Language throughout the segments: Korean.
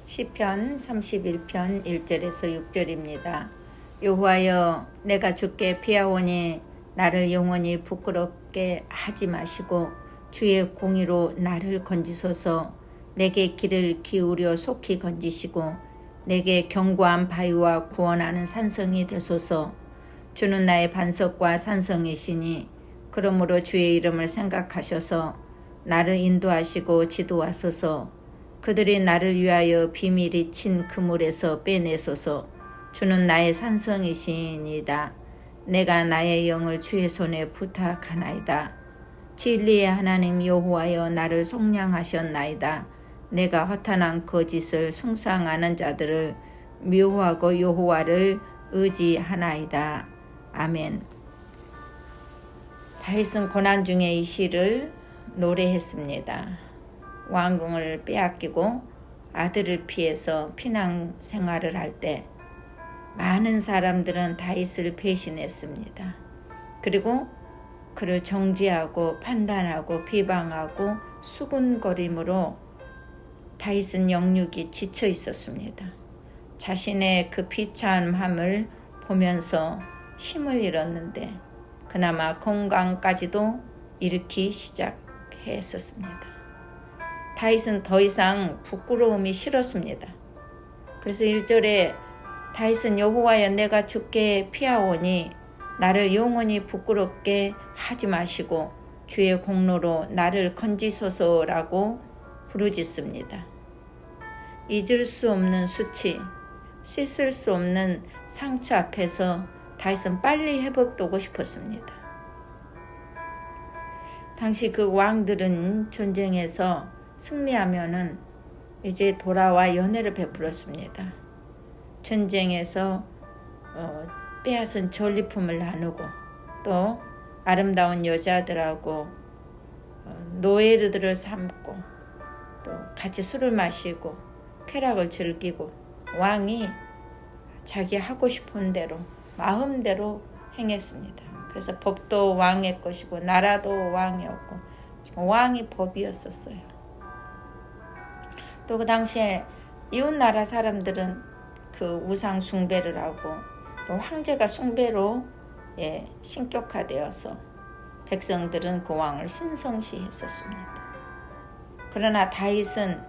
시편 31편 1절에서 6절입니다. 여호와여, 내가 주께 피하오니 나를 영원히 부끄럽게 하지 마시고 주의 공의로 나를 건지소서. 내게 귀를 기울여 속히 건지시고 내게 견고한 바위와 구원하는 산성이 되소서. 주는 나의 반석과 산성이시니 그러므로 주의 이름을 생각하셔서 나를 인도하시고 지도하소서. 그들이 나를 위하여 비밀이 친 그물에서 빼내소서. 주는 나의 산성이시니이다. 내가 나의 영을 주의 손에 부탁하나이다. 진리의 하나님 여호와여, 나를 속량하셨나이다. 내가 허탄한 거짓을 숭상하는 자들을 미워하고 여호와를 의지하나이다. 아멘. 다윗은 고난 중에 이 시를 노래했습니다. 왕궁을 빼앗기고 아들을 피해서 피난 생활을 할 때 많은 사람들은 다윗을 배신했습니다. 그리고 그를 정죄하고 판단하고 비방하고 수군거림으로 다윗은 영육이 지쳐 있었습니다. 자신의 그 비참함을 보면서 힘을 잃었는데 그나마 건강까지도 잃기 시작했었습니다. 다윗은 더 이상 부끄러움이 싫었습니다. 그래서 1절에 다윗은 여호와여, 내가 주께 피하오니 나를 영원히 부끄럽게 하지 마시고 주의 공로로 나를 건지소서라고 부르짖습니다. 잊을 수 없는 수치, 씻을 수 없는 상처 앞에서 다윗은 빨리 회복되고 싶었습니다. 당시 그 왕들은 전쟁에서 승리하면은 이제 돌아와 연회를 베풀었습니다. 전쟁에서 빼앗은 전리품을 나누고 또 아름다운 여자들하고 노예들을 삼고 또 같이 술을 마시고 쾌락을 즐기고 왕이 자기 하고 싶은 대로 마음대로 행했습니다. 그래서 법도 왕의 것이고 나라도 왕이었고 왕이 법이었었어요. 또 그 당시에 이웃나라 사람들은 그 우상 숭배를 하고 또 황제가 숭배로 신격화되어서 백성들은 그 왕을 신성시했었습니다. 그러나 다윗은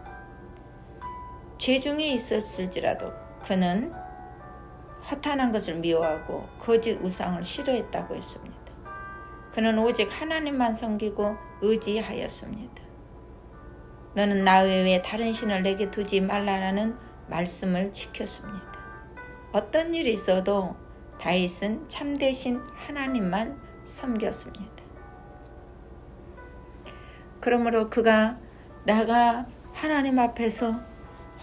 죄 중에 있었을지라도 그는 허탄한 것을 미워하고 거짓 우상을 싫어했다고 했습니다. 그는 오직 하나님만 섬기고 의지하였습니다. 너는 나 외에 다른 신을 내게 두지 말라라는 말씀을 지켰습니다. 어떤 일이 있어도 다윗은 참되신 하나님만 섬겼습니다. 그러므로 그가 나가 하나님 앞에서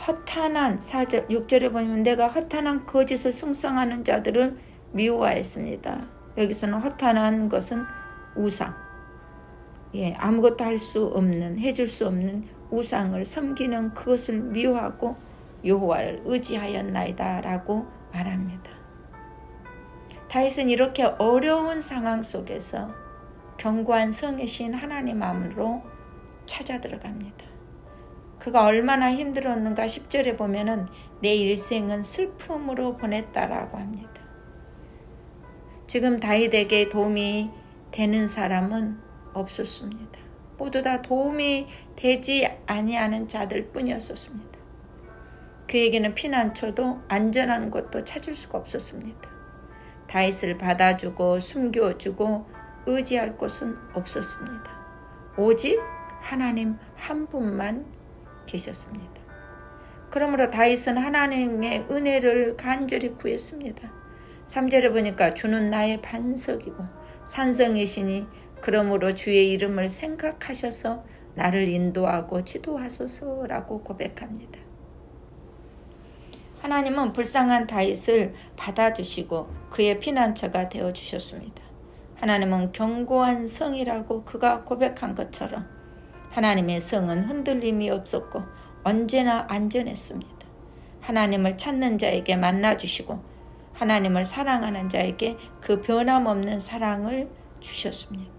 허탄한 4절 6절에 보면 내가 허탄한 거짓을 숭상하는 자들을 미워하였습니다. 여기서는 허탄한 것은 우상, 아무것도 할 수 없는, 해줄 수 없는 우상을 섬기는 그것을 미워하고 여호와를 의지하였나이다 라고 말합니다. 다윗은 이렇게 어려운 상황 속에서 견고한 성이신 하나님 안으로 찾아 들어갑니다. 그가 얼마나 힘들었는가 10절에 보면은 내 일생은 슬픔으로 보냈다라고 합니다. 지금 다윗에게 도움이 되는 사람은 없었습니다. 모두 다 도움이 되지 아니하는 자들 뿐이었었습니다. 그에게는 피난처도 안전한 곳도 찾을 수가 없었습니다. 다윗을 받아주고 숨겨주고 의지할 곳은 없었습니다. 오직 하나님 한 분만 계셨습니다. 그러므로 다윗은 하나님의 은혜를 간절히 구했습니다. 3절에 보니까 주는 나의 반석이고 산성이시니 그러므로 주의 이름을 생각하셔서 나를 인도하고 지도하소서라고 고백합니다. 하나님은 불쌍한 다윗을 받아주시고 그의 피난처가 되어주셨습니다. 하나님은 견고한 성이라고 그가 고백한 것처럼 하나님의 성은 흔들림이 없었고 언제나 안전했습니다. 하나님을 찾는 자에게 만나주시고 하나님을 사랑하는 자에게 그 변함없는 사랑을 주셨습니다.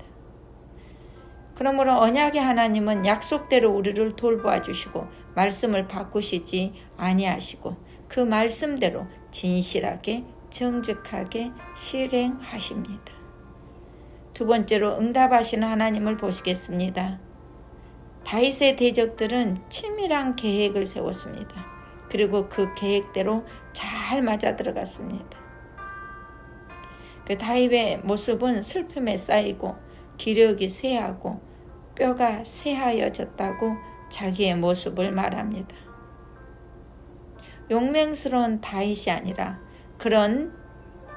그러므로 언약의 하나님은 약속대로 우리를 돌보아 주시고 말씀을 바꾸시지 아니하시고 그 말씀대로 진실하게 정직하게 실행하십니다. 두 번째로 응답하시는 하나님을 보시겠습니다. 다윗의 대적들은 치밀한 계획을 세웠습니다. 그리고 그 계획대로 잘 맞아 들어갔습니다. 그 다윗의 모습은 슬픔에 쌓이고 기력이 쇠하고 뼈가 쇠하여졌다고 자기의 모습을 말합니다. 용맹스러운 다윗이 아니라 그런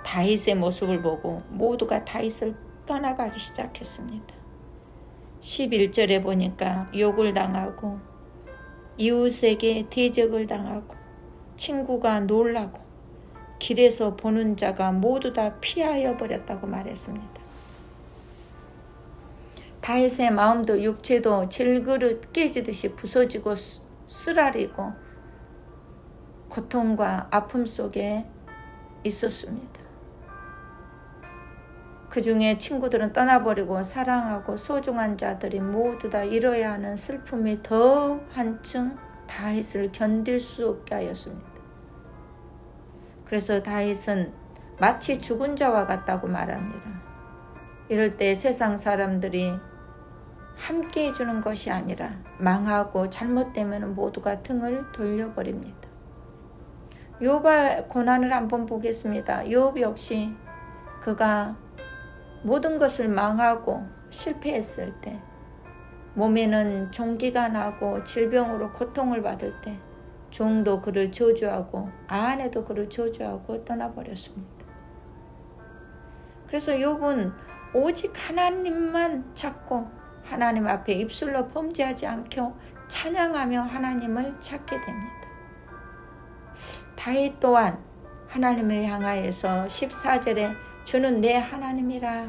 다윗의 모습을 보고 모두가 다윗을 떠나가기 시작했습니다. 11절에 보니까 욕을 당하고 이웃에게 대적을 당하고 친구가 놀라고 길에서 보는 자가 모두 다 피하여 버렸다고 말했습니다. 다윗의 마음도 육체도 질그릇 깨지듯이 부서지고 쓰라리고 고통과 아픔 속에 있었습니다. 그 중에 친구들은 떠나버리고 사랑하고 소중한 자들이 모두 다 잃어야 하는 슬픔이 더 한층 다윗을 견딜 수 없게 하였습니다. 그래서 다윗은 마치 죽은 자와 같다고 말합니다. 이럴 때 세상 사람들이 함께 해주는 것이 아니라 망하고 잘못되면 모두가 등을 돌려버립니다. 욥의 고난을 한번 보겠습니다. 욥 역시 그가 모든 것을 망하고 실패했을 때, 몸에는 종기가 나고 질병으로 고통을 받을 때 종도 그를 저주하고 아내도 그를 저주하고 떠나버렸습니다. 그래서 욥은 오직 하나님만 찾고 하나님 앞에 입술로 범죄하지 않고 찬양하며 하나님을 찾게 됩니다. 다윗 또한 하나님을 향하여서 14절에 주는 내 하나님이라,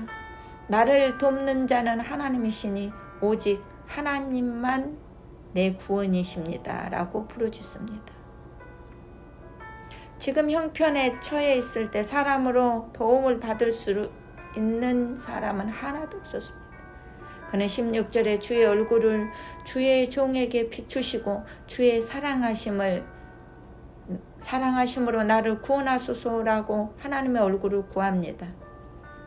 나를 돕는 자는 하나님이시니 오직 하나님만 내 구원이십니다 라고 부르짖습니다. 지금 형편에 처해 있을 때 사람으로 도움을 받을 수 있는 사람은 하나도 없었습니다. 그는 16절에 주의 얼굴을 주의 종에게 비추시고 주의 사랑하심으로 나를 구원하소서라고 하나님의 얼굴을 구합니다.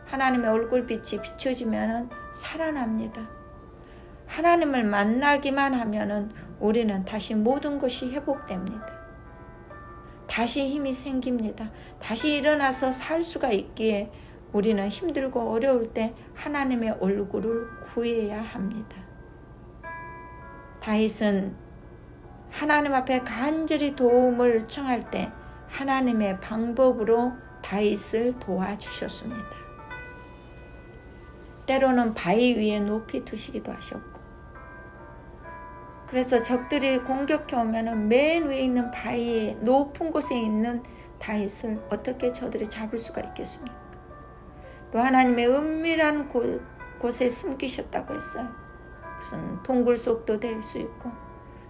하나님의 얼굴빛이 비춰지면 살아납니다. 하나님을 만나기만 하면 우리는 다시 모든 것이 회복됩니다. 다시 힘이 생깁니다. 다시 일어나서 살 수가 있기에 우리는 힘들고 어려울 때 하나님의 얼굴을 구해야 합니다. 다윗은 하나님 앞에 간절히 도움을 청할 때 하나님의 방법으로 다윗을 도와주셨습니다. 때로는 바위 위에 높이 두시기도 하셨고, 그래서 적들이 공격해 오면 맨 위에 있는 바위에 높은 곳에 있는 다윗을 어떻게 저들이 잡을 수가 있겠습니까? 또 하나님의 은밀한 곳에 숨기셨다고 했어요. 그것은 동굴 속도 될 수 있고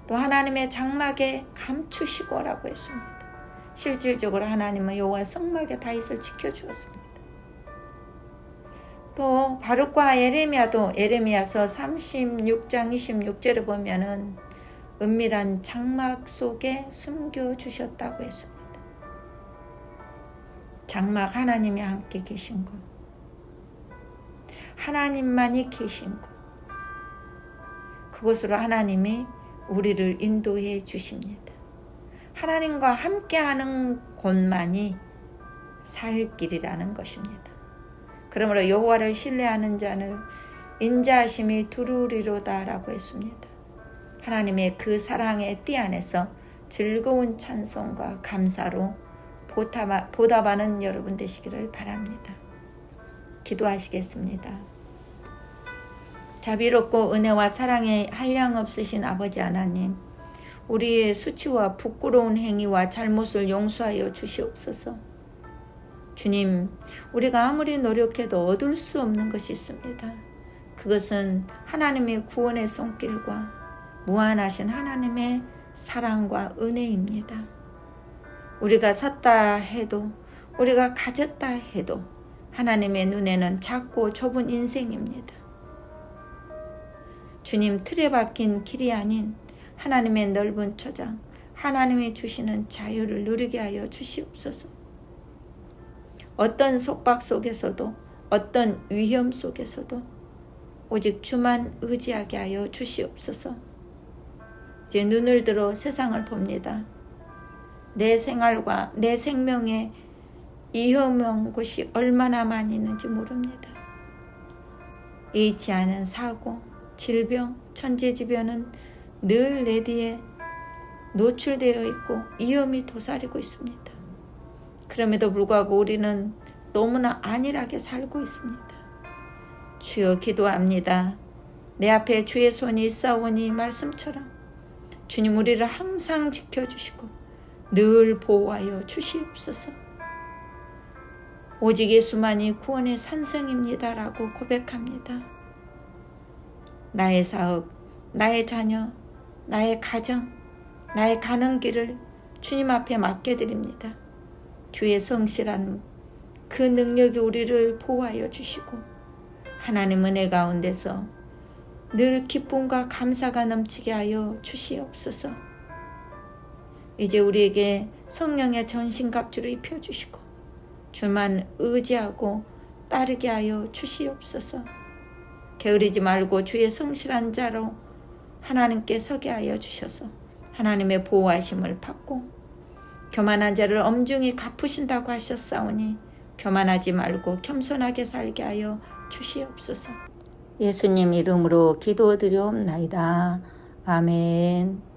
또 하나님의 장막에 감추시고라고 했습니다. 실질적으로 하나님은 여호와 성막에 다윗을 지켜주었습니다. 또 바룩과 예레미야도 예레미야서 36장 26절에 보면은 은밀한 장막 속에 숨겨주셨다고 했습니다. 장막 하나님이 함께 계신 것, 하나님만이 계신 것, 그곳으로 하나님이 우리를 인도해 주십니다. 하나님과 함께하는 곳만이 살 길이라는 것입니다. 그러므로 여호와를 신뢰하는 자는 인자하심이 두루리로다라고 했습니다. 하나님의 그 사랑의 띠 안에서 즐거운 찬송과 감사로 보답하는 여러분 되시기를 바랍니다. 기도하시겠습니다. 자비롭고 은혜와 사랑에 한량없으신 아버지 하나님, 우리의 수치와 부끄러운 행위와 잘못을 용서하여 주시옵소서. 주님, 우리가 아무리 노력해도 얻을 수 없는 것이 있습니다. 그것은 하나님의 구원의 손길과 무한하신 하나님의 사랑과 은혜입니다. 우리가 샀다 해도, 우리가 가졌다 해도 하나님의 눈에는 작고 좁은 인생입니다. 주님 틀에 박힌 길이 아닌 하나님의 넓은 초장, 하나님이 주시는 자유를 누리게 하여 주시옵소서. 어떤 속박 속에서도, 어떤 위험 속에서도 오직 주만 의지하게 하여 주시옵소서. 이제 눈을 들어 세상을 봅니다. 내 생활과 내 생명에 위험한 곳이 얼마나 많이 있는지 모릅니다. 예의치 않은 사고, 질병, 천재지변은 늘 내 뒤에 노출되어 있고 위험이 도사리고 있습니다. 그럼에도 불구하고 우리는 너무나 안일하게 살고 있습니다. 주여 기도합니다. 내 앞에 주의 손이 있사오니 말씀처럼 주님 우리를 항상 지켜주시고 늘 보호하여 주시옵소서. 오직 예수만이 구원의 산성입니다라고 고백합니다. 나의 사업, 나의 자녀, 나의 가정, 나의 가는 길을 주님 앞에 맡겨드립니다. 주의 성실한 그 능력이 우리를 보호하여 주시고 하나님 은혜 가운데서 늘 기쁨과 감사가 넘치게 하여 주시옵소서. 이제 우리에게 성령의 전신갑주를 입혀주시고 주만 의지하고 따르게 하여 주시옵소서. 게으르지 말고 주의 성실한 자로 하나님께 서게 하여 주셔서 하나님의 보호하심을 받고 교만한 자를 엄중히 갚으신다고 하셨사오니 교만하지 말고 겸손하게 살게 하여 주시옵소서. 예수님 이름으로 기도드리옵나이다. 아멘.